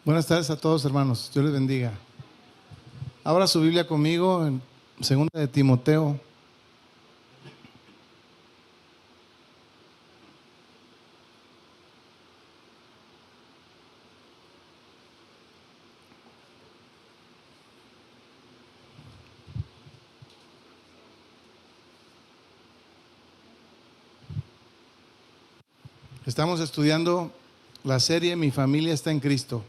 Buenas tardes a todos, hermanos. Dios les bendiga. Abra su Biblia conmigo en 2 de Timoteo. Estamos estudiando la serie Mi familia está en Cristo.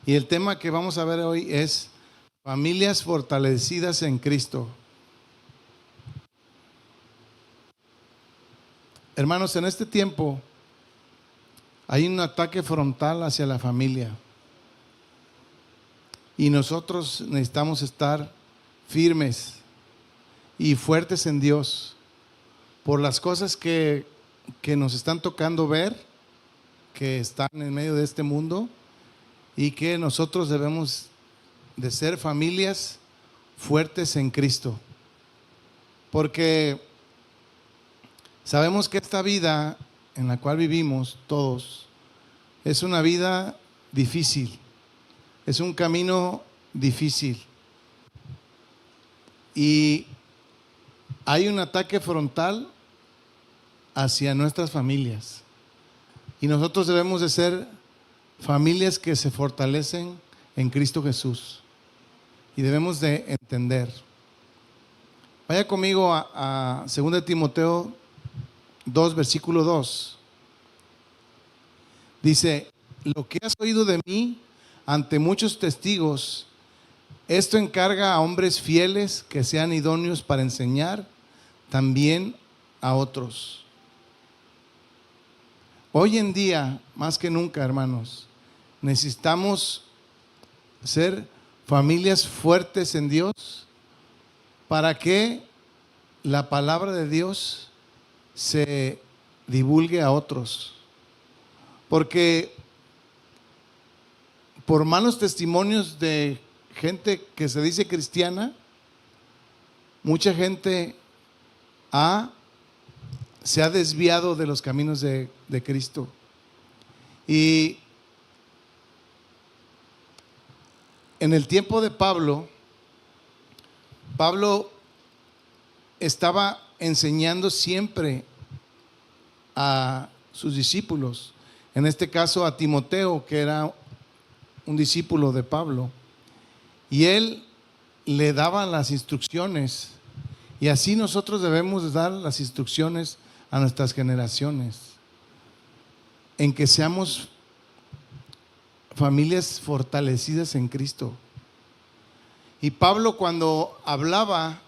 Y el tema que vamos a ver hoy es familias fortalecidas en Cristo. Hermanos, en este tiempo hay un ataque frontal hacia la familia. Y nosotros necesitamos estar firmes y fuertes en Dios por las cosas que nos están tocando ver, que están en medio de este mundo, y que nosotros debemos de ser familias fuertes en Cristo. Porque sabemos que esta vida en la cual vivimos todos es una vida difícil, es un camino difícil. Y hay un ataque frontal hacia nuestras familias. Y nosotros debemos de ser familias que se fortalecen en Cristo Jesús. Y debemos de entender. Vaya conmigo a 2 de Timoteo 2, versículo 2. Dice: lo que has oído de mí ante muchos testigos, esto encarga a hombres fieles que sean idóneos para enseñar también a otros. Hoy en día, más que nunca, hermanos, necesitamos ser familias fuertes en Dios para que la palabra de Dios se divulgue a otros. Porque por malos testimonios de gente que se dice cristiana, mucha gente se ha desviado de los caminos de Cristo. Y en el tiempo de Pablo estaba enseñando siempre a sus discípulos, en este caso a Timoteo, que era un discípulo de Pablo, y él le daba las instrucciones, y así nosotros debemos dar las instrucciones a nuestras generaciones, en que seamos familias fortalecidas en Cristo. Y Pablo, cuando hablaba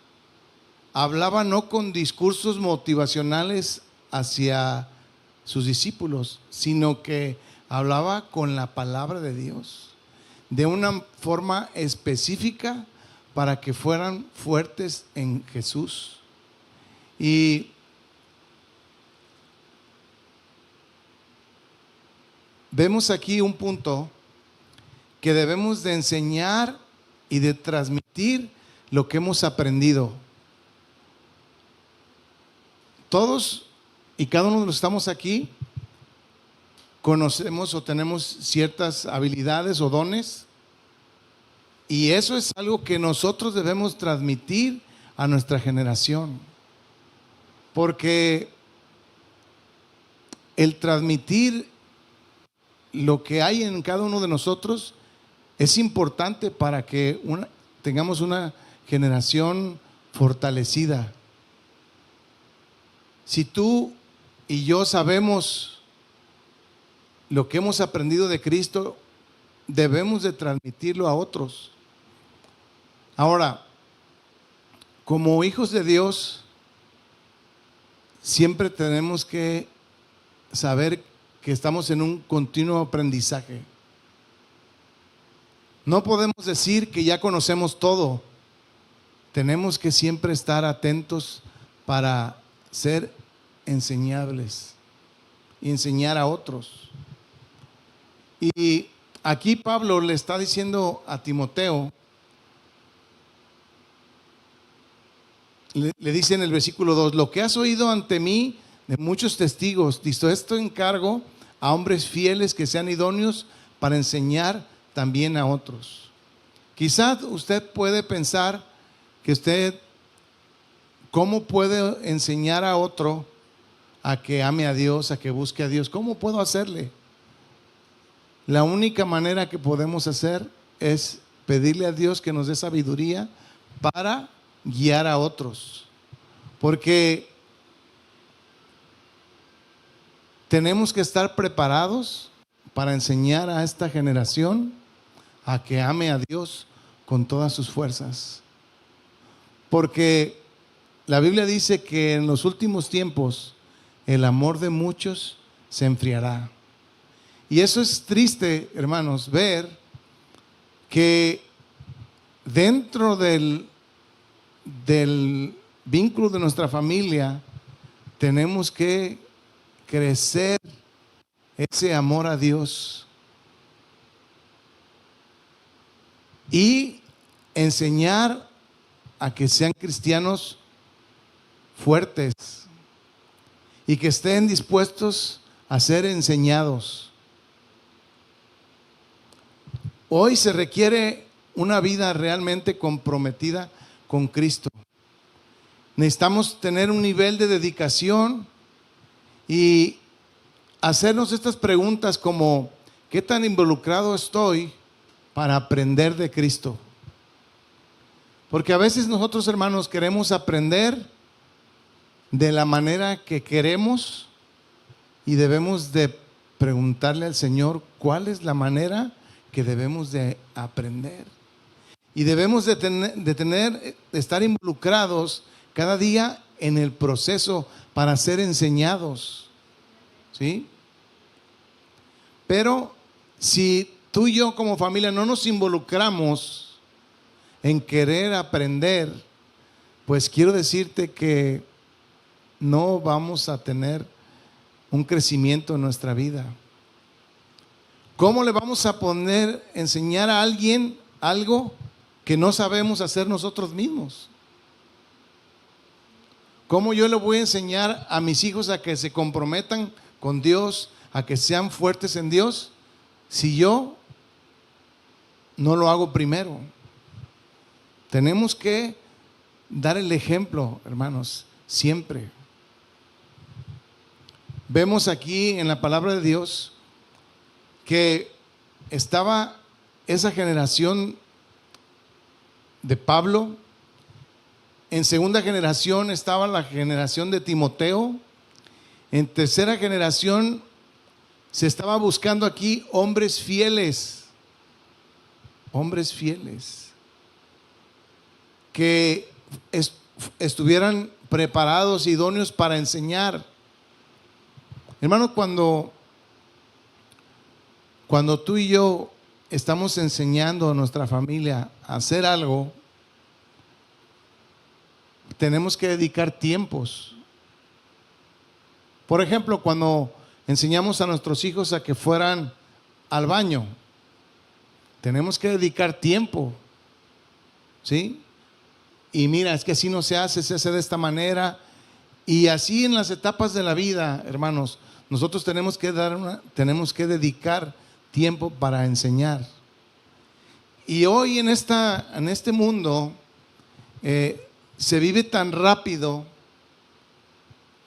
no con discursos motivacionales hacia sus discípulos, sino que hablaba con la palabra de Dios, de una forma específica para que fueran fuertes en Jesús. Y vemos aquí un punto que debemos de enseñar y de transmitir lo que hemos aprendido. Todos y cada uno de los que estamos aquí conocemos o tenemos ciertas habilidades o dones, y eso es algo que nosotros debemos transmitir a nuestra generación, porque el transmitir lo que hay en cada uno de nosotros es importante para que tengamos una generación fortalecida. Si tú y yo sabemos lo que hemos aprendido de Cristo, debemos de transmitirlo a otros. Ahora, como hijos de Dios, siempre tenemos que saber que estamos en un continuo aprendizaje. No podemos decir que ya conocemos todo. Tenemos que siempre estar atentos para ser enseñables y enseñar a otros. Y aquí Pablo le está diciendo a Timoteo, le dice en el versículo 2: lo que has oído ante mí de muchos testigos, dice, esto encargo a hombres fieles que sean idóneos para enseñar también a otros. Quizás usted puede pensar que usted, ¿cómo puede enseñar a otro a que ame a Dios, a que busque a Dios? ¿Cómo puedo hacerle? La única manera que podemos hacer es pedirle a Dios que nos dé sabiduría para guiar a otros. Porque tenemos que estar preparados para enseñar a esta generación a que ame a Dios con todas sus fuerzas. Porque la Biblia dice que en los últimos tiempos el amor de muchos se enfriará. Y eso es triste, hermanos, ver que dentro del vínculo de nuestra familia tenemos que crecer ese amor a Dios y enseñar a que sean cristianos fuertes y que estén dispuestos a ser enseñados. Hoy se requiere una vida realmente comprometida con Cristo. Necesitamos tener un nivel de dedicación y hacernos estas preguntas como: ¿qué tan involucrado estoy para aprender de Cristo? Porque a veces nosotros, hermanos, queremos aprender de la manera que queremos y debemos de preguntarle al Señor cuál es la manera que debemos de aprender. Y debemos de estar involucrados cada día en el proceso para ser enseñados, ¿sí? Pero si tú y yo como familia no nos involucramos en querer aprender, pues quiero decirte que no vamos a tener un crecimiento en nuestra vida. ¿Cómo le vamos a enseñar a alguien algo que no sabemos hacer nosotros mismos? ¿Cómo yo le voy a enseñar a mis hijos a que se comprometan con Dios, a que sean fuertes en Dios, si yo no lo hago primero? Tenemos que dar el ejemplo, hermanos, siempre. Vemos aquí en la palabra de Dios que estaba esa generación de Pablo. En segunda generación estaba la generación de Timoteo. En tercera generación se estaba buscando aquí hombres fieles. Hombres fieles que estuvieran preparados, idóneos para enseñar. Hermano, cuando tú y yo estamos enseñando a nuestra familia a hacer algo, tenemos que dedicar tiempos. Por ejemplo, cuando enseñamos a nuestros hijos a que fueran al baño, tenemos que dedicar tiempo, ¿sí? Y mira, es que así no se hace de esta manera. Y así en las etapas de la vida, hermanos, nosotros tenemos que dedicar tiempo para enseñar. Y hoy en este mundo se vive tan rápido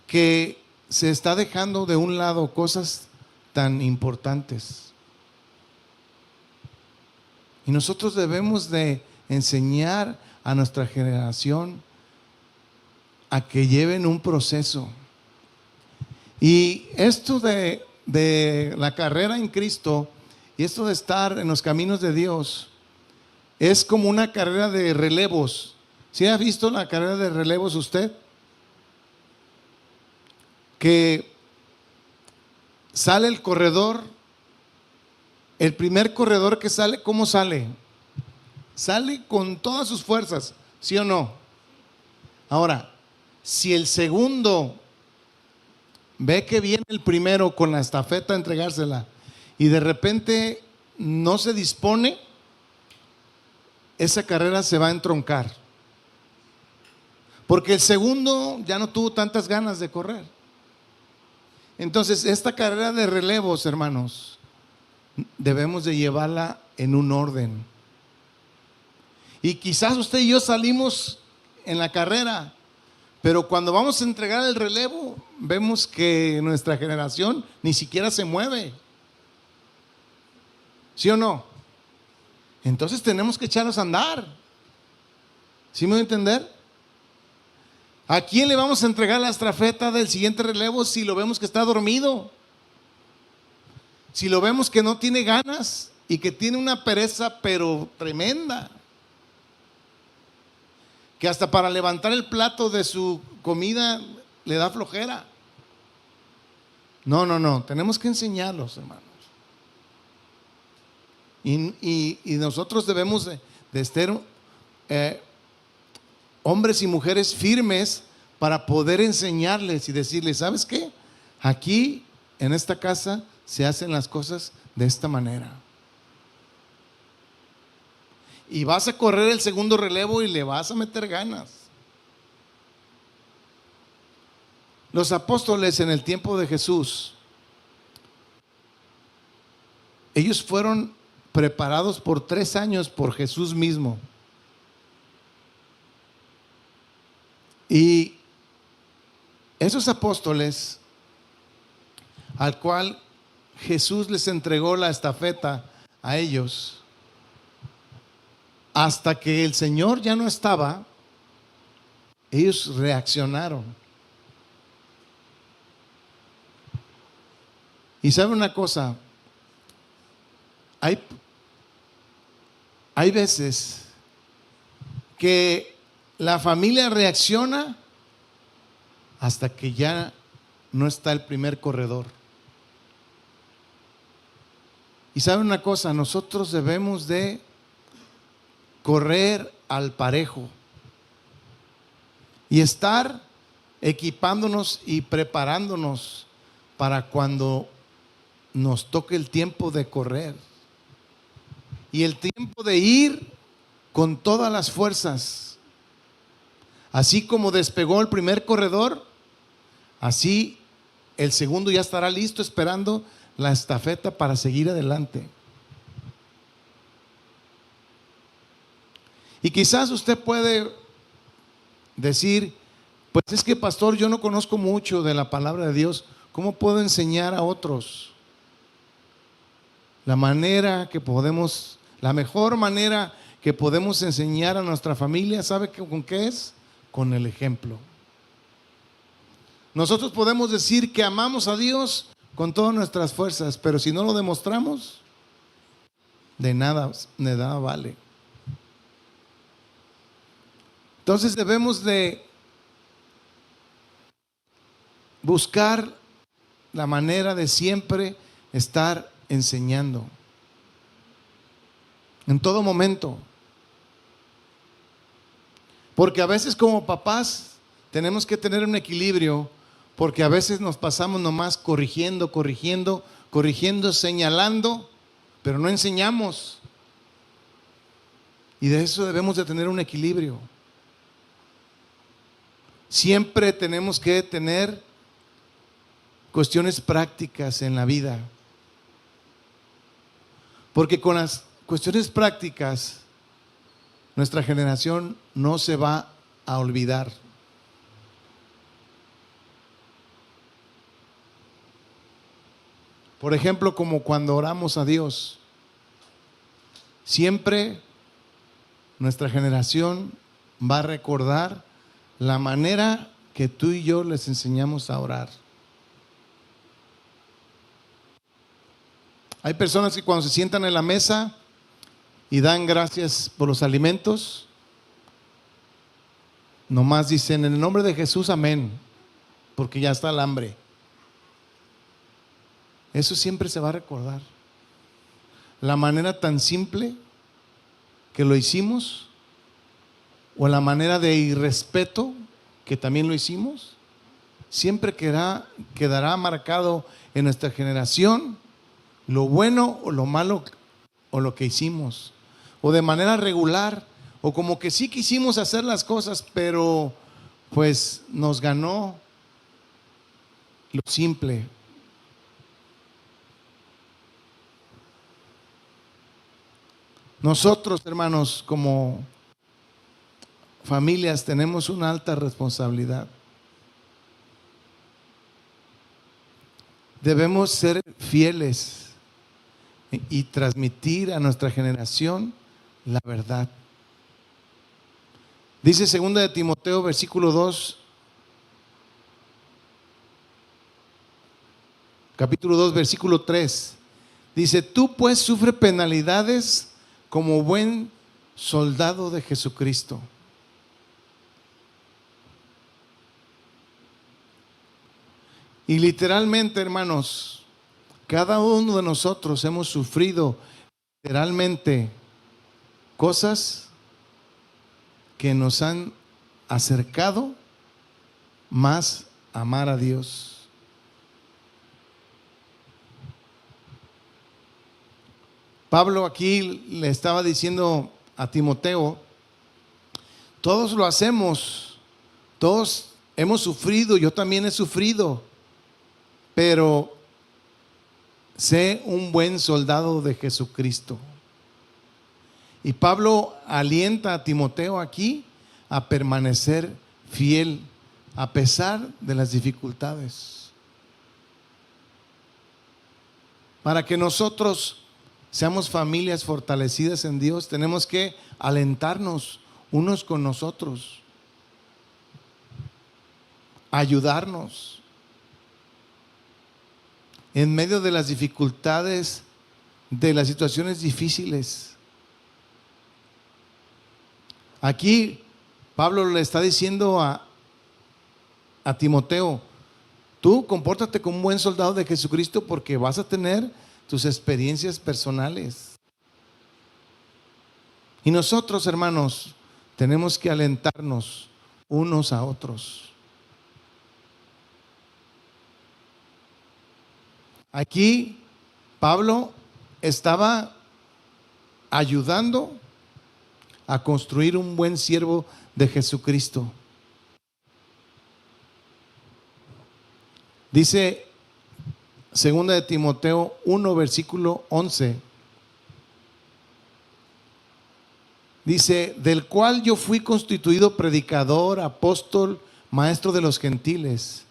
que se está dejando de un lado cosas tan importantes. Y nosotros debemos de enseñar a nuestra generación a que lleven un proceso. Y esto de la carrera en Cristo y esto de estar en los caminos de Dios es como una carrera de relevos. ¿Sí ha visto la carrera de relevos usted? Que sale el corredor, el primer corredor que sale, ¿cómo sale? Sale con todas sus fuerzas, ¿sí o no? Ahora, si el segundo ve que viene el primero con la estafeta a entregársela y de repente no se dispone, esa carrera se va a entroncar. Porque el segundo ya no tuvo tantas ganas de correr. Entonces, esta carrera de relevos, hermanos, debemos de llevarla en un orden. Y quizás usted y yo salimos en la carrera, pero cuando vamos a entregar el relevo, vemos que nuestra generación ni siquiera se mueve. ¿Sí o no? Entonces tenemos que echarlos a andar. ¿Sí me voy a entender? ¿A quién le vamos a entregar la estafeta del siguiente relevo si lo vemos que está dormido? Si lo vemos que no tiene ganas y que tiene una pereza pero tremenda, que hasta para levantar el plato de su comida le da flojera. No, tenemos que enseñarlos, hermanos. Y nosotros debemos de ser hombres y mujeres firmes para poder enseñarles y decirles, ¿sabes qué? Aquí en esta casa se hacen las cosas de esta manera. Y vas a correr el segundo relevo y le vas a meter ganas. Los apóstoles en el tiempo de Jesús, ellos fueron preparados por 3 años por Jesús mismo. Y esos apóstoles, al cual Jesús les entregó la estafeta a ellos, hasta que el Señor ya no estaba, ellos reaccionaron. Y sabe una cosa, hay veces que la familia reacciona hasta que ya no está el primer corredor. Y sabe una cosa, nosotros debemos de correr al parejo y estar equipándonos y preparándonos para cuando nos toque el tiempo de correr y el tiempo de ir con todas las fuerzas. Así como despegó el primer corredor, así el segundo ya estará listo esperando la estafeta para seguir adelante. Y quizás usted puede decir, pues es que pastor, yo no conozco mucho de la palabra de Dios, ¿cómo puedo enseñar a otros? La mejor manera que podemos enseñar a nuestra familia, ¿sabe con qué es? Con el ejemplo. Nosotros podemos decir que amamos a Dios con todas nuestras fuerzas, pero si no lo demostramos, de nada vale. Entonces debemos de buscar la manera de siempre estar enseñando. En todo momento. Porque a veces como papás tenemos que tener un equilibrio, porque a veces nos pasamos nomás corrigiendo, señalando, pero no enseñamos. Y de eso debemos de tener un equilibrio. Siempre tenemos que tener cuestiones prácticas en la vida. Porque con las cuestiones prácticas, nuestra generación no se va a olvidar. Por ejemplo, como cuando oramos a Dios, siempre nuestra generación va a recordar la manera que tú y yo les enseñamos a orar. Hay personas que cuando se sientan en la mesa y dan gracias por los alimentos, nomás dicen en el nombre de Jesús, amén, porque ya está el hambre. Eso siempre se va a recordar. La manera tan simple que lo hicimos, o la manera de irrespeto que también lo hicimos, siempre quedará marcado en nuestra generación lo bueno o lo malo o lo que hicimos, o de manera regular, o como que sí quisimos hacer las cosas, pero pues nos ganó lo simple. Nosotros, hermanos, como familias, tenemos una alta responsabilidad. Debemos ser fieles y transmitir a nuestra generación la verdad. Dice 2 de Timoteo, capítulo 2, versículo 3. Dice: tú pues sufre penalidades como buen soldado de Jesucristo. Y literalmente, hermanos, cada uno de nosotros hemos sufrido literalmente cosas que nos han acercado más a amar a Dios. Pablo aquí le estaba diciendo a Timoteo: todos lo hacemos, todos hemos sufrido, yo también he sufrido, pero sé un buen soldado de Jesucristo. Y Pablo alienta a Timoteo aquí a permanecer fiel a pesar de las dificultades. Para que nosotros seamos familias fortalecidas en Dios, tenemos que alentarnos unos con nosotros, ayudarnos en medio de las dificultades, de las situaciones difíciles. Aquí Pablo le está diciendo a Timoteo: tú compórtate como un buen soldado de Jesucristo, porque vas a tener tus experiencias personales. Y nosotros, hermanos, tenemos que alentarnos unos a otros. Aquí Pablo estaba ayudando a construir un buen siervo de Jesucristo. Dice 2 de Timoteo 1, versículo 11. Dice: del cual yo fui constituido predicador, apóstol, maestro de los gentiles,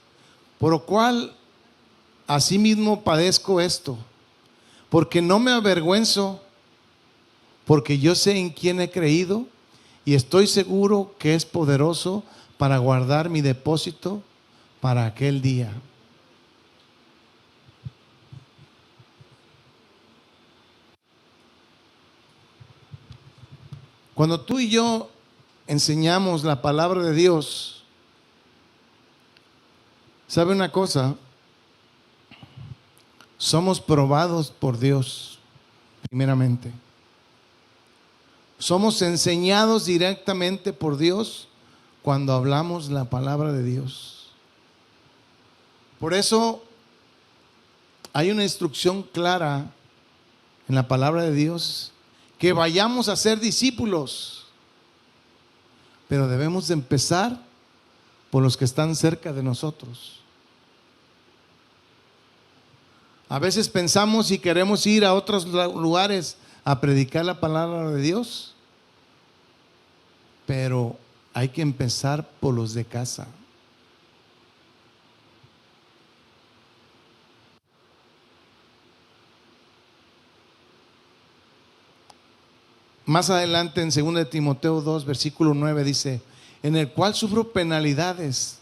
por lo cual asimismo padezco esto, porque no me avergüenzo, porque yo sé en quién he creído y estoy seguro que es poderoso para guardar mi depósito para aquel día. Cuando tú y yo enseñamos la palabra de Dios, ¿sabe una cosa? Somos probados por Dios, primeramente. Somos enseñados directamente por Dios cuando hablamos la palabra de Dios. Por eso hay una instrucción clara en la palabra de Dios, que vayamos a ser discípulos, pero debemos de empezar por los que están cerca de nosotros. A veces pensamos y queremos ir a otros lugares a predicar la palabra de Dios, pero hay que empezar por los de casa. Más adelante en 2 de Timoteo 2, versículo 9 dice: en el cual sufro penalidades,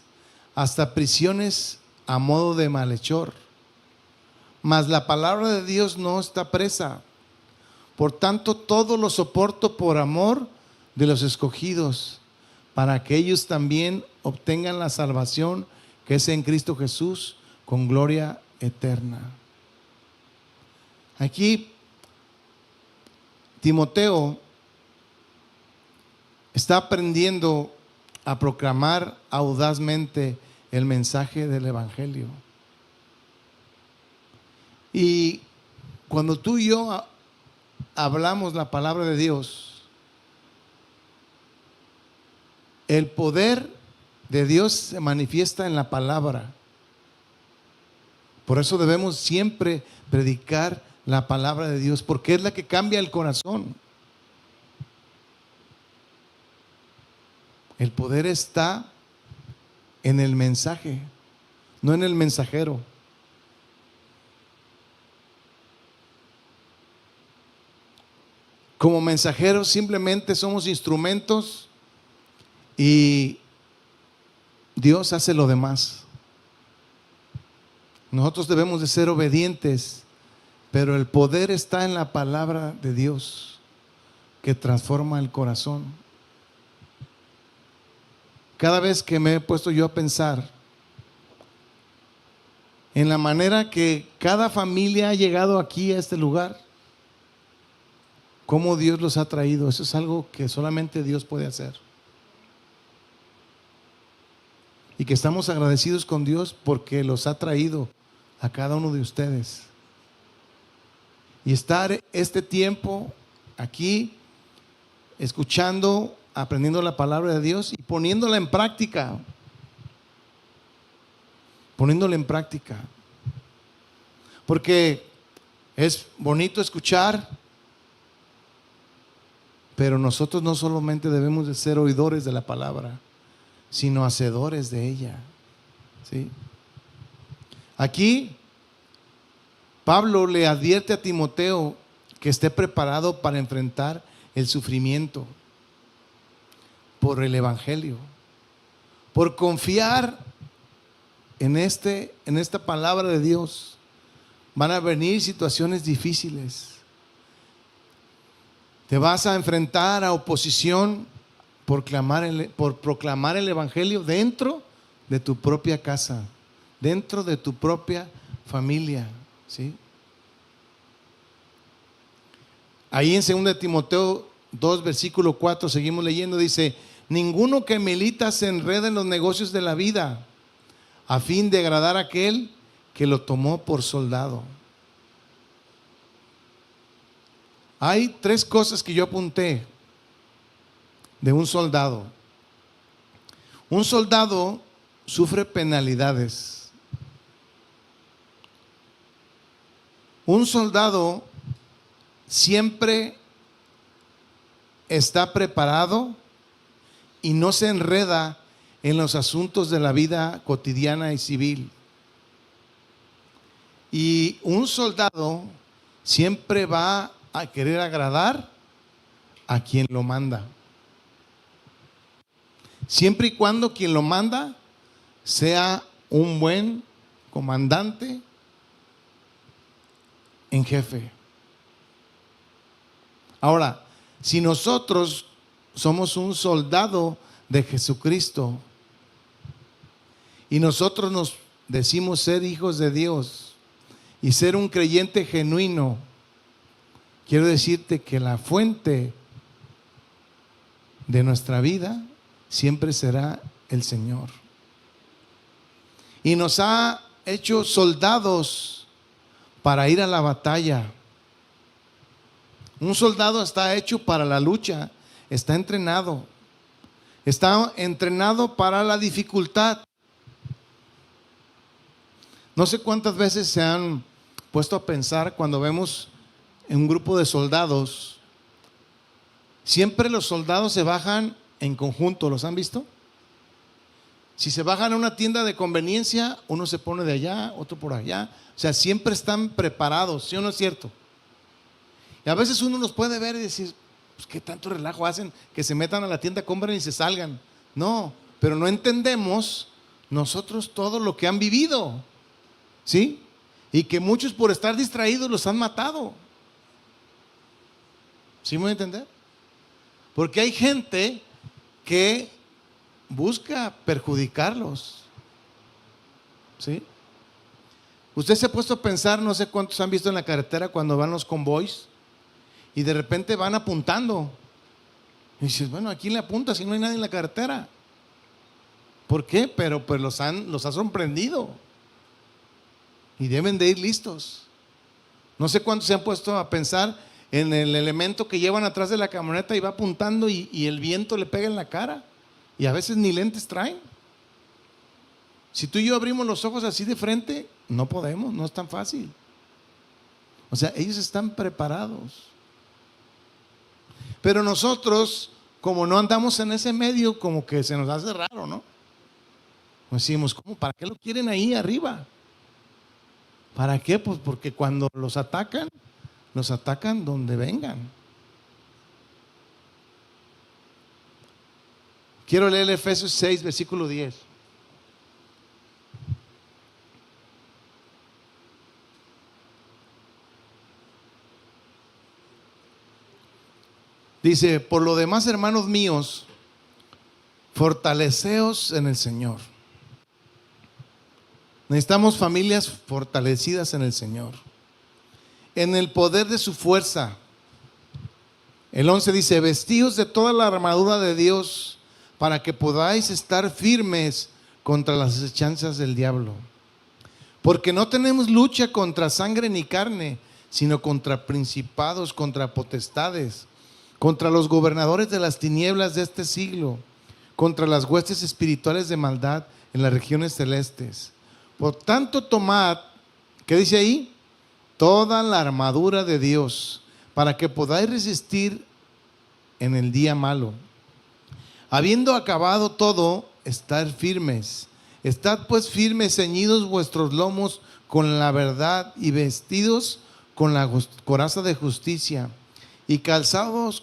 hasta prisiones a modo de malhechor. Mas la palabra de Dios no está presa. Por tanto, todo lo soporto por amor de los escogidos, para que ellos también obtengan la salvación que es en Cristo Jesús, con gloria eterna. Aquí Timoteo está aprendiendo a proclamar audazmente el mensaje del Evangelio. Y cuando tú y yo hablamos la palabra de Dios, el poder de Dios se manifiesta en la palabra. Por eso debemos siempre predicar la palabra de Dios, porque es la que cambia el corazón. El poder está en el mensaje, no en el mensajero. Como mensajeros simplemente somos instrumentos y Dios hace lo demás. Nosotros debemos de ser obedientes, pero el poder está en la palabra de Dios que transforma el corazón. Cada vez que me he puesto yo a pensar en la manera que cada familia ha llegado aquí a este lugar, cómo Dios los ha traído, eso es algo que solamente Dios puede hacer. Y que estamos agradecidos con Dios porque los ha traído a cada uno de ustedes. Y estar este tiempo aquí, escuchando, aprendiendo la palabra de Dios y poniéndola en práctica. Poniéndola en práctica. Porque es bonito escuchar, pero nosotros no solamente debemos de ser oidores de la palabra, sino hacedores de ella. ¿Sí? Aquí Pablo le advierte a Timoteo que esté preparado para enfrentar el sufrimiento por el evangelio, por confiar en esta palabra de Dios. Van a venir situaciones difíciles. Te vas a enfrentar a oposición por proclamar el evangelio dentro de tu propia casa, dentro de tu propia familia, ¿sí? Ahí en 2 Timoteo 2, versículo 4, seguimos leyendo, dice: ninguno que milita se enreda en los negocios de la vida, a fin de agradar a aquel que lo tomó por soldado. Hay 3 cosas que yo apunté de un soldado. Un soldado sufre penalidades. Un soldado siempre está preparado y no se enreda en los asuntos de la vida cotidiana y civil. Y un soldado siempre va a querer agradar a quien lo manda, siempre y cuando quien lo manda sea un buen comandante en jefe. Ahora, si nosotros somos un soldado de Jesucristo y nosotros nos decimos ser hijos de Dios y ser un creyente genuino, quiero decirte que la fuente de nuestra vida siempre será el Señor. Y nos ha hecho soldados para ir a la batalla. Un soldado está hecho para la lucha, está entrenado para la dificultad. No sé cuántas veces se han puesto a pensar cuando vemos en un grupo de soldados, siempre los soldados se bajan en conjunto, ¿los han visto? Si se bajan a una tienda de conveniencia, uno se pone de allá, otro por allá. O sea, siempre están preparados, ¿sí o no es cierto? Y a veces uno los puede ver y decir, pues qué tanto relajo hacen, que se metan a la tienda, compren y se salgan. No, pero no entendemos nosotros todo lo que han vivido, ¿sí? Y que muchos por estar distraídos los han matado. ¿Sí me voy a entender? Porque hay gente que busca perjudicarlos, ¿sí? Usted se ha puesto a pensar, no sé cuántos han visto en la carretera cuando van los convoys y de repente van apuntando. Y dices, bueno, ¿a quién le apunta si no hay nadie en la carretera? ¿Por qué? Pero pues los ha sorprendido y deben de ir listos. No sé cuántos se han puesto a pensar en el elemento que llevan atrás de la camioneta y va apuntando y el viento le pega en la cara y a veces ni lentes traen. Si tú y yo abrimos los ojos así de frente, no podemos, no es tan fácil. O sea, ellos están preparados. Pero nosotros, como no andamos en ese medio, como que se nos hace raro, ¿no? Decimos, ¿cómo? ¿Para qué lo quieren ahí arriba? ¿Para qué? Pues porque cuando los atacan donde vengan. Quiero leer Efesios 6, versículo 10. Dice, por lo demás, hermanos míos, fortaleceos en el Señor. Necesitamos familias fortalecidas en el Señor, en el poder de su fuerza. El 11 dice, vestíos de toda la armadura de Dios para que podáis estar firmes contra las acechanzas del diablo. Porque no tenemos lucha contra sangre ni carne, sino contra principados, contra potestades, contra los gobernadores de las tinieblas de este siglo, contra las huestes espirituales de maldad en las regiones celestes. Por tanto, tomad, ¿qué dice ahí? Toda la armadura de Dios, para que podáis resistir en el día malo. Habiendo acabado todo, estar firmes. Estad pues firmes, ceñidos vuestros lomos con la verdad y vestidos con la coraza de justicia y calzados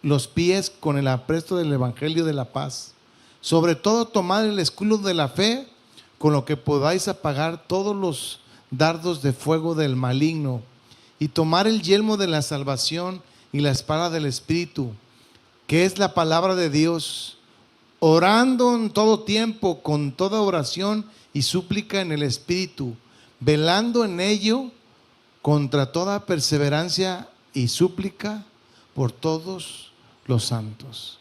los pies con el apresto del evangelio de la paz. Sobre todo tomad el escudo de la fe, con lo que podáis apagar todos los dardos de fuego del maligno, y tomar el yelmo de la salvación y la espada del Espíritu, que es la palabra de Dios, orando en todo tiempo con toda oración y súplica en el Espíritu, velando en ello contra toda perseverancia y súplica por todos los santos.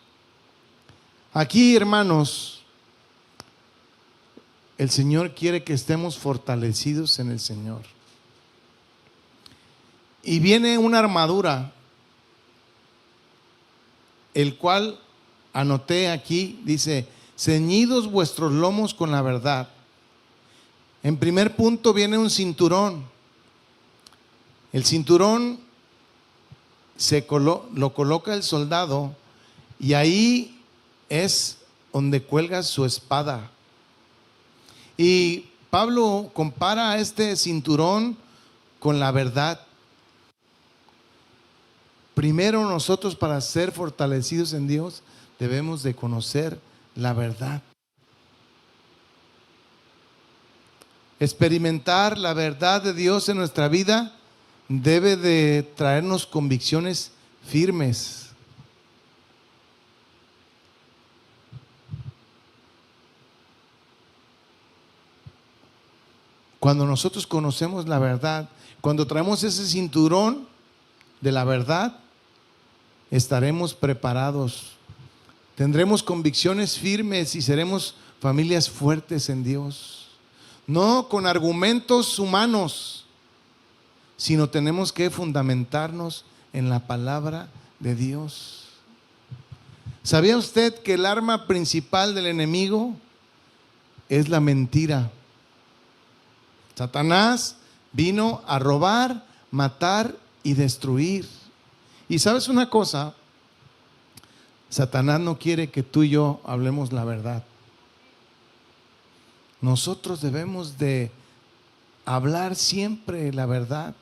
Aquí, hermanos, el Señor quiere que estemos fortalecidos en el Señor. Y viene una armadura, el cual anoté aquí, dice, ceñidos vuestros lomos con la verdad. En primer punto viene un cinturón. El cinturón lo coloca el soldado y ahí es donde cuelga su espada. Y Pablo compara a este cinturón con la verdad. Primero, nosotros, para ser fortalecidos en Dios, debemos de conocer la verdad. Experimentar la verdad de Dios en nuestra vida debe de traernos convicciones firmes. Cuando nosotros conocemos la verdad, cuando traemos ese cinturón de la verdad, estaremos preparados, tendremos convicciones firmes y seremos familias fuertes en Dios. No con argumentos humanos, sino tenemos que fundamentarnos en la palabra de Dios. ¿Sabía usted que el arma principal del enemigo es la mentira? Satanás vino a robar, matar y destruir. Y sabes una cosa, Satanás no quiere que tú y yo hablemos la verdad. Nosotros debemos de hablar siempre la verdad.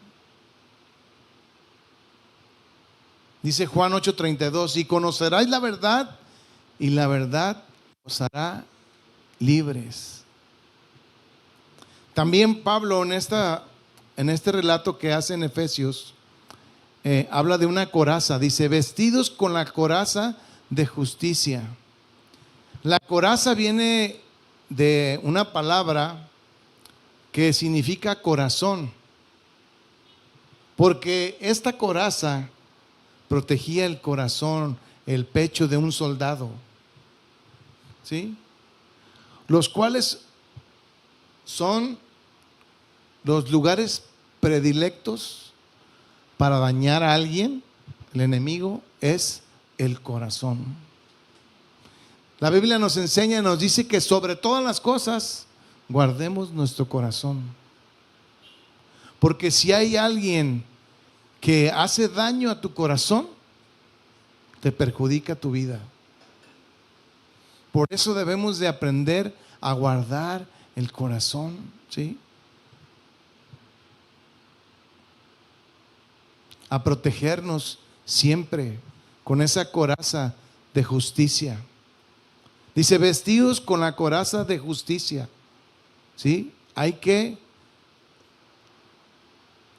Dice Juan 8:32, y conoceráis la verdad, y la verdad os hará libres. También Pablo en este relato que hace en Efesios, habla de una coraza. Dice, vestidos con la coraza de justicia. La coraza viene de una palabra que significa corazón, porque esta coraza protegía el corazón, el pecho de un soldado, ¿sí? Los cuales son los lugares predilectos para dañar a alguien. El enemigo es el corazón. La Biblia nos enseña, nos dice que sobre todas las cosas guardemos nuestro corazón, porque si hay alguien que hace daño a tu corazón, te perjudica tu vida. Por eso debemos de aprender a guardar el corazón, ¿sí? A protegernos siempre con esa coraza de justicia. Dice, vestidos con la coraza de justicia, ¿sí? Hay que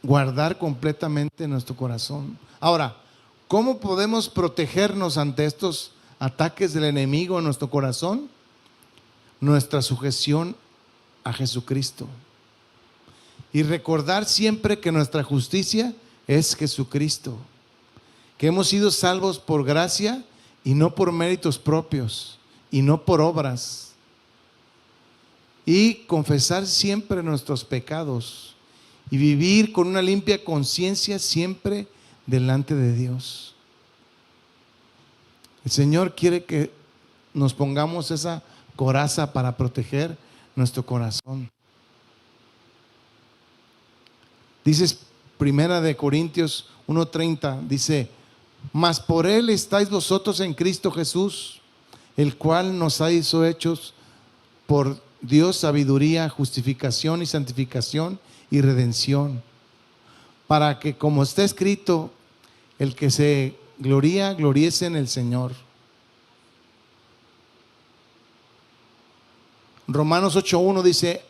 guardar completamente nuestro corazón. Ahora, ¿cómo podemos protegernos ante estos ataques del enemigo en nuestro corazón? Nuestra sujeción a Jesucristo. Y recordar siempre que nuestra justicia es Jesucristo. Que hemos sido salvos por gracia y no por méritos propios y no por obras. Y confesar siempre nuestros pecados y vivir con una limpia conciencia siempre delante de Dios. El Señor quiere que nos pongamos esa coraza para proteger nuestro corazón. Dice Primera de Corintios 1:30, dice, mas por Él estáis vosotros en Cristo Jesús, el cual nos ha hizo hechos por Dios sabiduría, justificación y santificación y redención, para que, como está escrito, el que se gloría, gloríese en el Señor. Romanos 8:1 dice,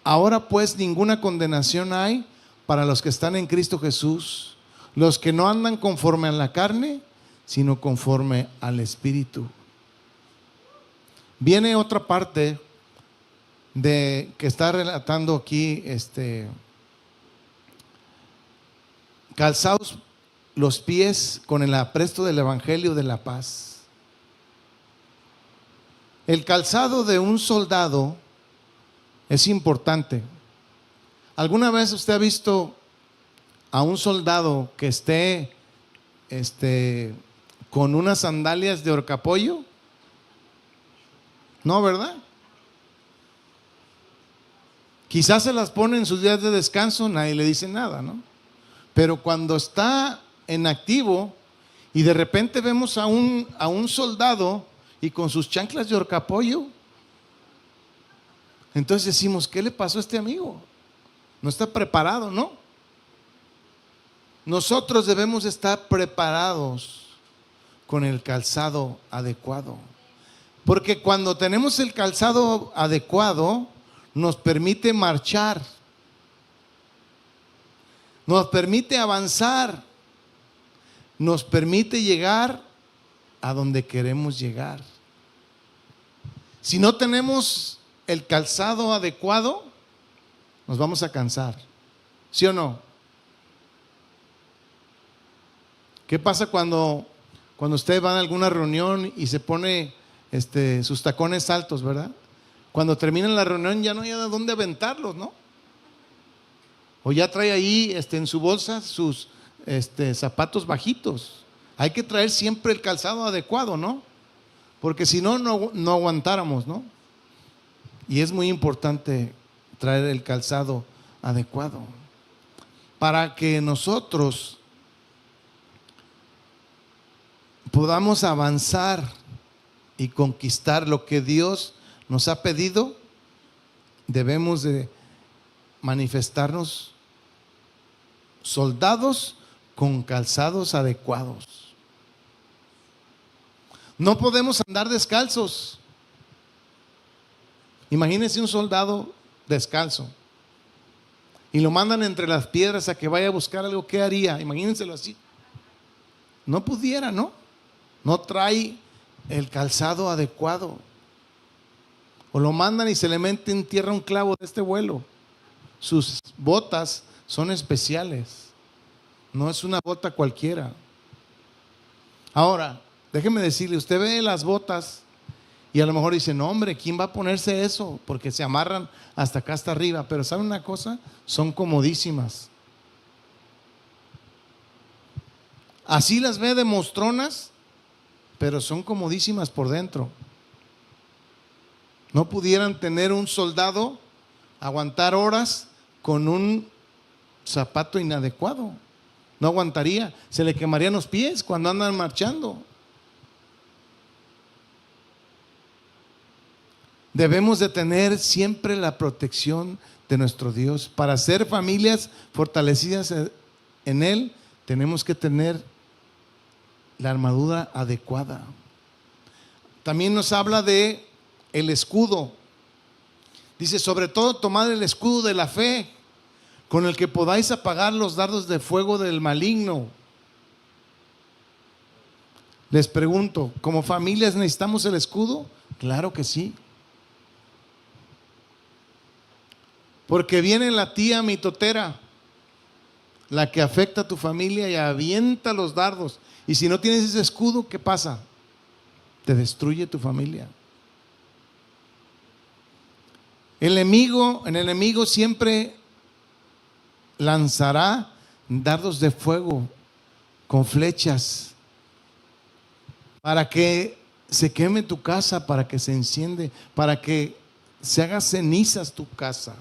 ahora pues ninguna condenación hay para los que están en Cristo Jesús, los que no andan conforme a la carne, sino conforme al Espíritu. Viene otra parte de que está relatando aquí, calzados los pies con el apresto del Evangelio de la paz. El calzado de un soldado es importante. ¿Alguna vez usted ha visto a un soldado que esté con unas sandalias de horcapollo? No, ¿verdad? Quizás se las pone en sus días de descanso, nadie le dice nada, ¿no? Pero cuando está en activo y de repente vemos a un soldado y con sus chanclas de horcapollo, entonces decimos, ¿qué le pasó a este amigo? No está preparado, ¿no? Nosotros debemos estar preparados con el calzado adecuado, porque cuando tenemos el calzado adecuado nos permite marchar, nos permite avanzar, nos permite llegar a donde queremos llegar. Si no tenemos el calzado adecuado, nos vamos a cansar, ¿sí o no? ¿Qué pasa cuando usted va a alguna reunión y se pone sus tacones altos, verdad? Cuando termina la reunión ya no hay a dónde aventarlos, ¿no? O ya trae ahí en su bolsa sus zapatos bajitos. Hay que traer siempre el calzado adecuado, ¿no? Porque si no, no aguantáramos, ¿no? Y es muy importante traer el calzado adecuado para que nosotros podamos avanzar y conquistar lo que Dios nos ha pedido. Debemos de manifestarnos soldados con calzados adecuados. No podemos andar descalzos. Imagínense un soldado descalzo y lo mandan entre las piedras a que vaya a buscar algo. ¿Qué haría? Imagínenselo así. No pudiera, ¿no? No trae el calzado adecuado. O lo mandan y se le mete en tierra un clavo de este vuelo. Sus botas son especiales. No es una bota cualquiera. Ahora, déjeme decirle, usted ve las botas y a lo mejor dice, no hombre, ¿quién va a ponerse eso? Porque se amarran hasta acá, hasta arriba. Pero ¿sabe una cosa? Son comodísimas. Así las ve de mostronas, pero son comodísimas por dentro. No pudieran tener un soldado aguantar horas con un zapato inadecuado. No aguantaría, se le quemarían los pies cuando andan marchando. Debemos de tener siempre la protección de nuestro Dios. Para ser familias fortalecidas en Él, tenemos que tener la armadura adecuada. También nos habla de el escudo. Dice, sobre todo tomad el escudo de la fe, con el que podáis apagar los dardos de fuego del maligno. Les pregunto, ¿como familias necesitamos el escudo? Claro que sí. Porque viene la tía mitotera, la que afecta a tu familia y avienta los dardos. Y si no tienes ese escudo, ¿qué pasa? Te destruye tu familia. El enemigo siempre lanzará dardos de fuego con flechas para que se queme tu casa, para que se enciende, para que se haga cenizas tu casa.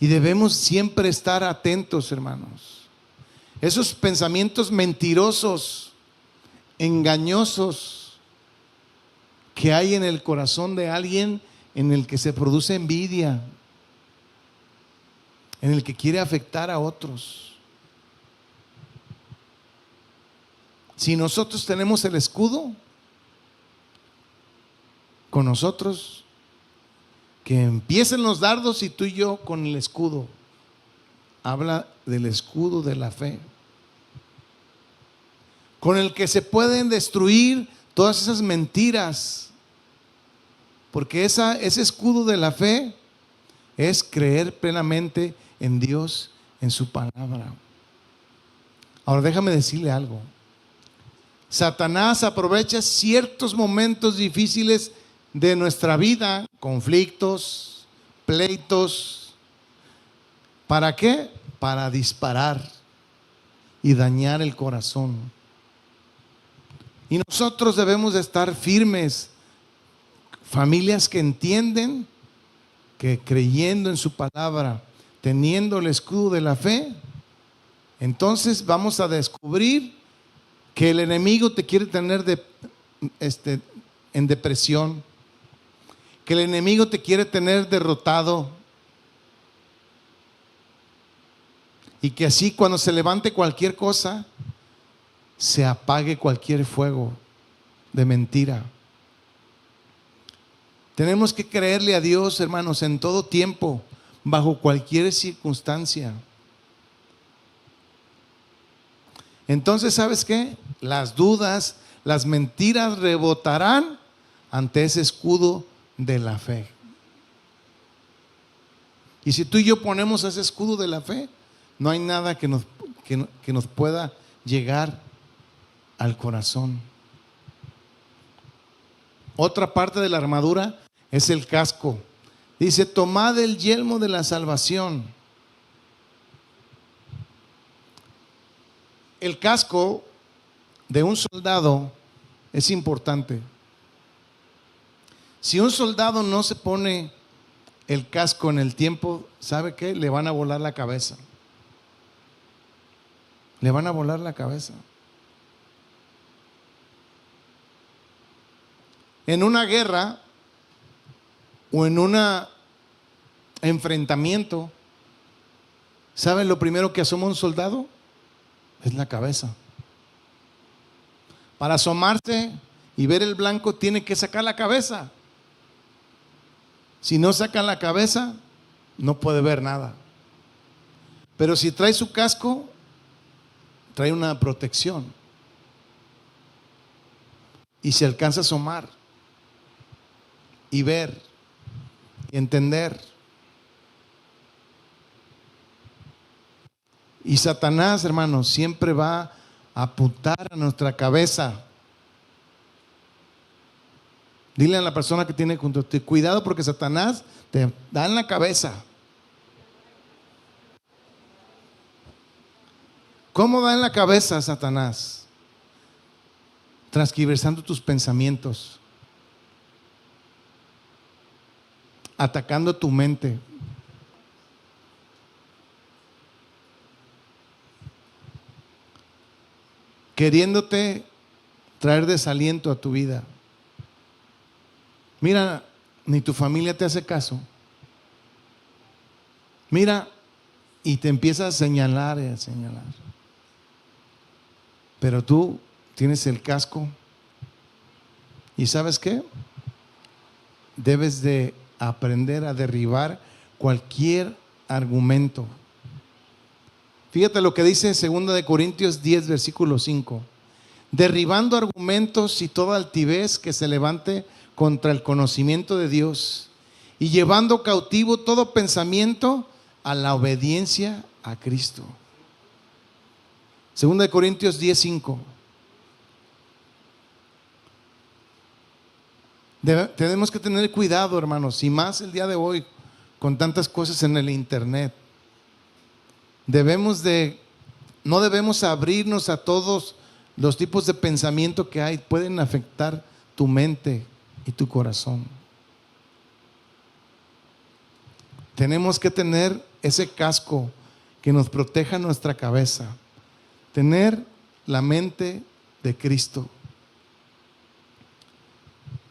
Y debemos siempre estar atentos, hermanos. Esos pensamientos mentirosos, engañosos que hay en el corazón de alguien, en el que se produce envidia, en el que quiere afectar a otros. Si nosotros tenemos el escudo con nosotros, que empiecen los dardos y tú y yo con el escudo. Habla del escudo de la fe, con el que se pueden destruir todas esas mentiras, porque ese escudo de la fe es creer plenamente en Dios, en su palabra. Ahora déjame decirle algo. Satanás aprovecha ciertos momentos difíciles de nuestra vida, conflictos, pleitos. ¿Para qué? Para disparar y dañar el corazón. Y nosotros debemos de estar firmes, familias que entienden que creyendo en su palabra, teniendo el escudo de la fe, entonces vamos a descubrir que el enemigo te quiere tener en depresión, que el enemigo te quiere tener derrotado, y que así cuando se levante cualquier cosa, se apague cualquier fuego de mentira. Tenemos que creerle a Dios, hermanos, en todo tiempo, bajo cualquier circunstancia. Entonces, ¿sabes qué? Las dudas, las mentiras rebotarán ante ese escudo de la fe. Y si tú y yo ponemos ese escudo de la fe, no hay nada que nos pueda llegar al corazón. Otra parte de la armadura es el casco. Dice, tomad el yelmo de la salvación. El casco de un soldado es importante. Si un soldado no se pone el casco en el tiempo, ¿sabe qué? Le van a volar la cabeza. Le van a volar la cabeza. En una guerra o en un enfrentamiento, ¿saben lo primero que asoma un soldado? Es la cabeza. Para asomarse y ver el blanco tiene que sacar la cabeza. Si no saca la cabeza, no puede ver nada. Pero si trae su casco, trae una protección y se alcanza a asomar y ver y entender. Y Satanás, hermanos, siempre va a apuntar a nuestra cabeza. Dile a la persona que tiene junto a ti, cuidado porque Satanás te da en la cabeza. ¿Cómo da en la cabeza Satanás? Transgiversando tus pensamientos, atacando tu mente. queriéndote traer desaliento a tu vida. Mira, ni tu familia te hace caso. Mira, y te empieza a señalar y a señalar. Pero tú tienes el casco. ¿Y sabes qué? Debes de aprender a derribar cualquier argumento. Fíjate lo que dice 2 Corintios 10, versículo 5. Derribando argumentos y toda altivez que se levante contra el conocimiento de Dios y llevando cautivo todo pensamiento a la obediencia a Cristo. 2 Corintios 10, 5. Tenemos que tener cuidado, hermanos, y más el día de hoy con tantas cosas en el internet. No debemos abrirnos a todos los tipos de pensamiento que hay. Pueden afectar tu mente y tu corazón. Tenemos que tener ese casco que nos proteja nuestra cabeza. Tener la mente de Cristo.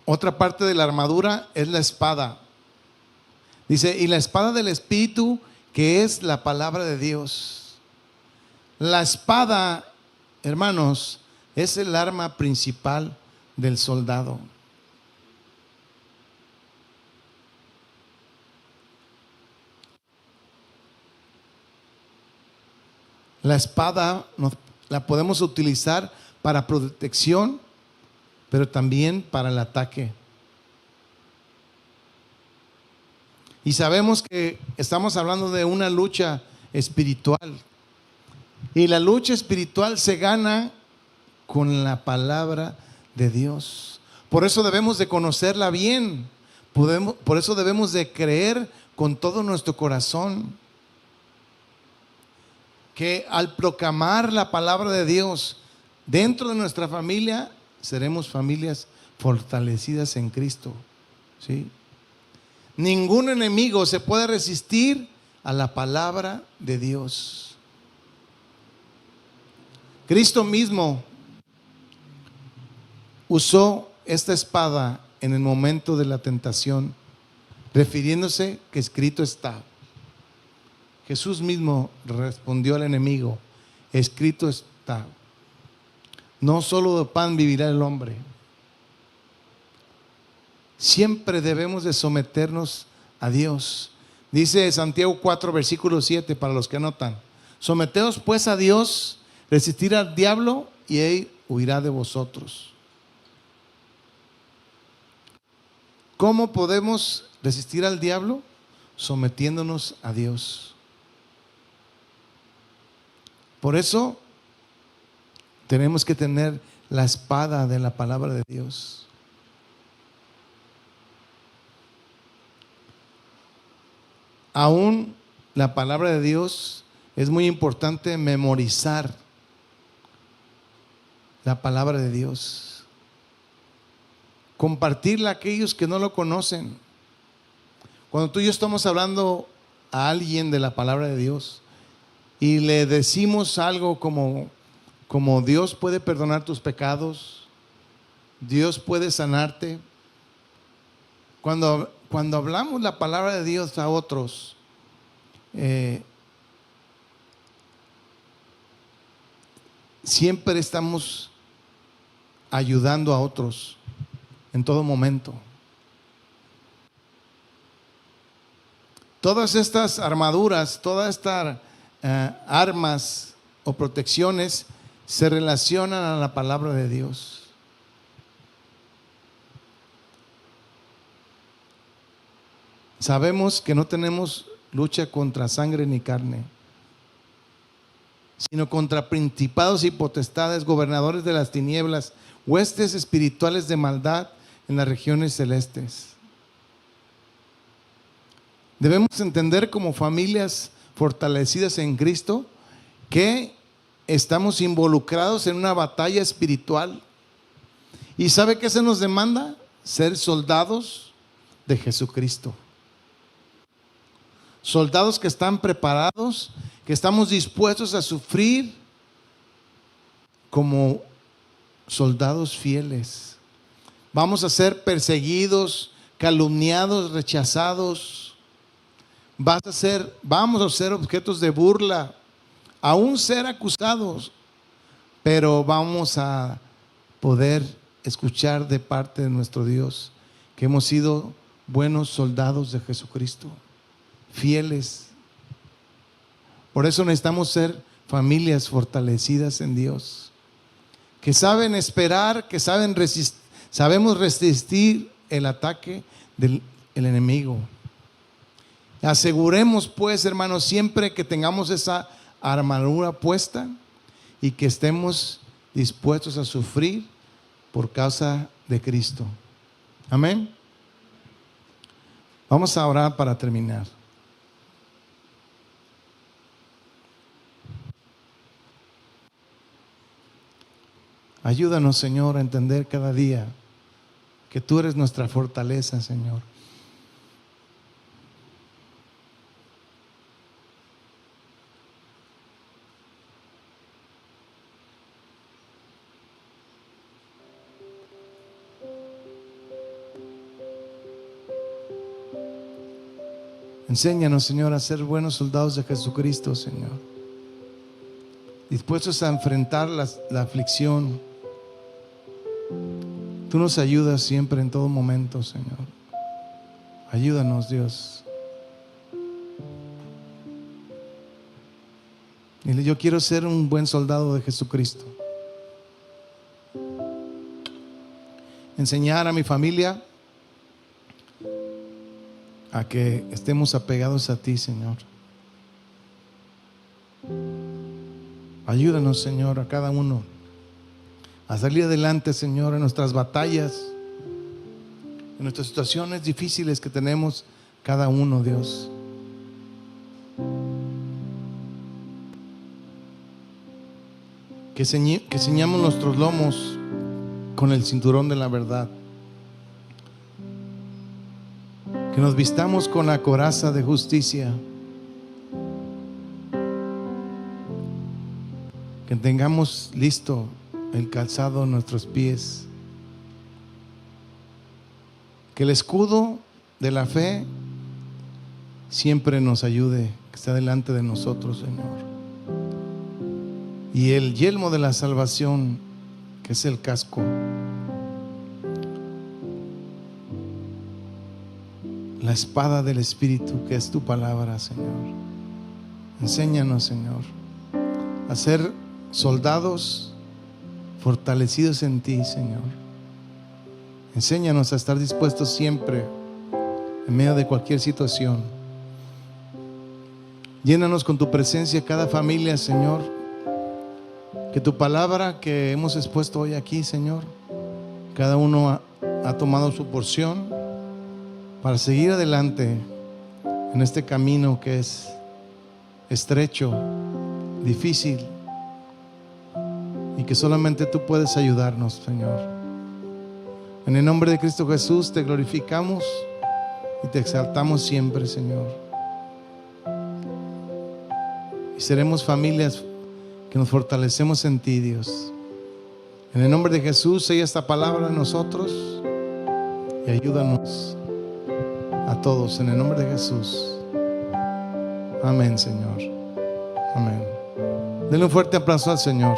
Otra parte de la armadura es la espada. Dice, y la espada del Espíritu, que es la palabra de Dios. La espada, hermanos, es el arma principal del soldado. La espada la podemos utilizar para protección, pero también para el ataque. Y sabemos que estamos hablando de una lucha espiritual. Y la lucha espiritual se gana con la palabra de Dios. Por eso debemos de conocerla bien. Por eso debemos de creer con todo nuestro corazón que al proclamar la palabra de Dios dentro de nuestra familia, seremos familias fortalecidas en Cristo. ¿Sí? Ningún enemigo se puede resistir a la palabra de Dios. Cristo mismo usó esta espada en el momento de la tentación, refiriéndose que escrito está. Jesús mismo respondió al enemigo, escrito está. No solo de pan vivirá el hombre. Siempre debemos de someternos a Dios. Dice Santiago 4, versículo 7, para los que anotan. Someteos pues a Dios, resistir al diablo y él huirá de vosotros. ¿Cómo podemos resistir al diablo? Sometiéndonos a Dios. Por eso tenemos que tener la espada de la palabra de Dios. Aún la palabra de Dios es muy importante memorizar la palabra de Dios. Compartirla a aquellos que no lo conocen. Cuando tú y yo estamos hablando a alguien de la palabra de Dios y le decimos algo como Dios puede perdonar tus pecados, Dios puede sanarte. Cuando hablamos la palabra de Dios a otros, siempre estamos ayudando a otros en todo momento. Todas estas armaduras, todas estas armas o protecciones se relacionan a la palabra de Dios. Sabemos que no tenemos lucha contra sangre ni carne, sino contra principados y potestades, gobernadores de las tinieblas, huestes espirituales de maldad en las regiones celestes. Debemos entender como familias fortalecidas en Cristo que estamos involucrados en una batalla espiritual. ¿Y sabe qué se nos demanda? Ser soldados de Jesucristo. Soldados que están preparados, que estamos dispuestos a sufrir como soldados fieles. Vamos a ser perseguidos, calumniados, rechazados. Vamos a ser objetos de burla, aún ser acusados, pero vamos a poder escuchar de parte de nuestro Dios que hemos sido buenos soldados de Jesucristo, fieles. Por eso necesitamos ser familias fortalecidas en Dios, que saben esperar, que sabemos resistir el ataque del enemigo. Aseguremos pues, hermanos, siempre que tengamos esa armadura puesta y que estemos dispuestos a sufrir por causa de Cristo. Amén. Vamos a orar para terminar. Ayúdanos, Señor, a entender cada día que tú eres nuestra fortaleza, Señor. Enséñanos, Señor, a ser buenos soldados de Jesucristo, Señor, dispuestos a enfrentar la aflicción. Tú nos ayudas siempre en todo momento, Señor. Ayúdanos, Dios. Dile: yo quiero ser un buen soldado de Jesucristo. Enseñar a mi familia a que estemos apegados a ti, Señor. Ayúdanos, Señor, a cada uno a salir adelante, Señor, en nuestras batallas, en nuestras situaciones difíciles que tenemos cada uno, Dios. Que ceñamos nuestros lomos con el cinturón de la verdad. Que nos vistamos con la coraza de justicia. Que tengamos listo el calzado en nuestros pies. Que el escudo de la fe siempre nos ayude, que está delante de nosotros, Señor. Y el yelmo de la salvación, que es el casco. La espada del Espíritu, que es tu palabra, Señor. Enséñanos, Señor, a ser soldados fortalecidos en ti, Señor. Enséñanos a estar dispuestos siempre en medio de cualquier situación. Llénanos con tu presencia cada familia, Señor. Que tu palabra que hemos expuesto hoy aquí, Señor, cada uno ha tomado su porción para seguir adelante en este camino que es estrecho, difícil, y que solamente tú puedes ayudarnos, Señor. En el nombre de Cristo Jesús te glorificamos y te exaltamos siempre, Señor. Y seremos familias que nos fortalecemos en ti, Dios. En el nombre de Jesús, sella esta palabra en nosotros y ayúdanos a todos, en el nombre de Jesús. Amén, Señor. Amén. Denle un fuerte aplauso al Señor.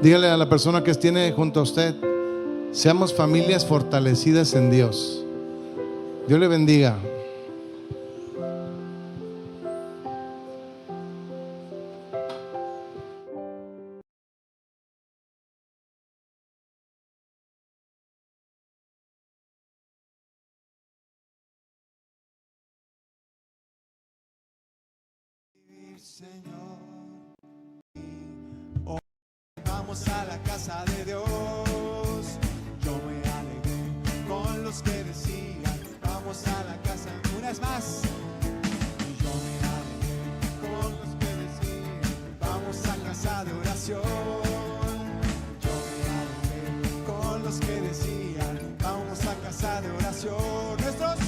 Dígale a la persona que tiene junto a usted: seamos familias fortalecidas en Dios. Dios le bendiga. Señor, hoy vamos a la casa de Dios. Yo me alegré con los que decían: vamos a la casa. Una vez más. Yo me alegré con los que decían: vamos a casa de oración. Yo me alegré con los que decían: vamos a casa de oración. Nuestros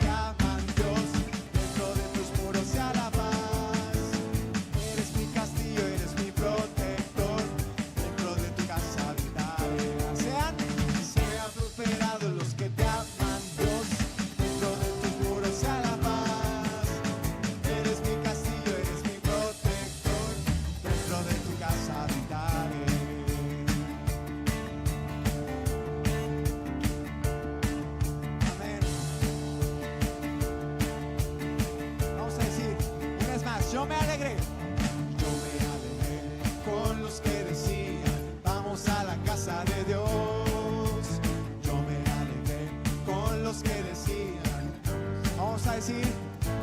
te aman, Dios. Dentro de tus muros sea la paz. Eres mi castillo, eres mi protector. Dentro de tu casa habitaré. Sean prosperados los que te aman, Dios. Dentro de tus muros sea la paz. Eres mi castillo, eres mi protector. Dentro de tu casa habitaré. Amén. Vamos a decir una vez más, yo me alegré. Yo me alegré con los que decían, vamos a la casa de Dios. Yo me alegré con los que decían, vamos a decir,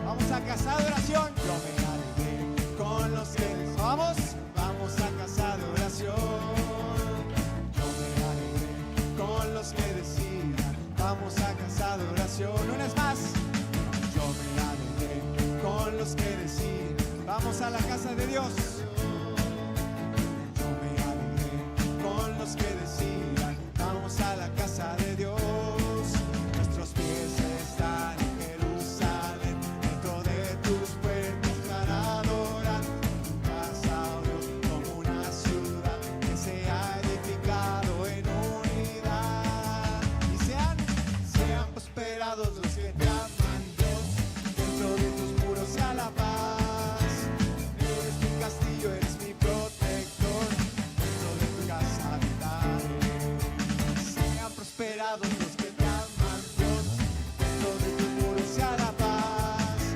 vamos a casa de oración. Yo me alegré con los que decían, vamos a casa de oración. Yo me alegré con los que decían, vamos a casa de oración. Una vez más, yo me alegré con los que decían, vamos a la casa de Dios.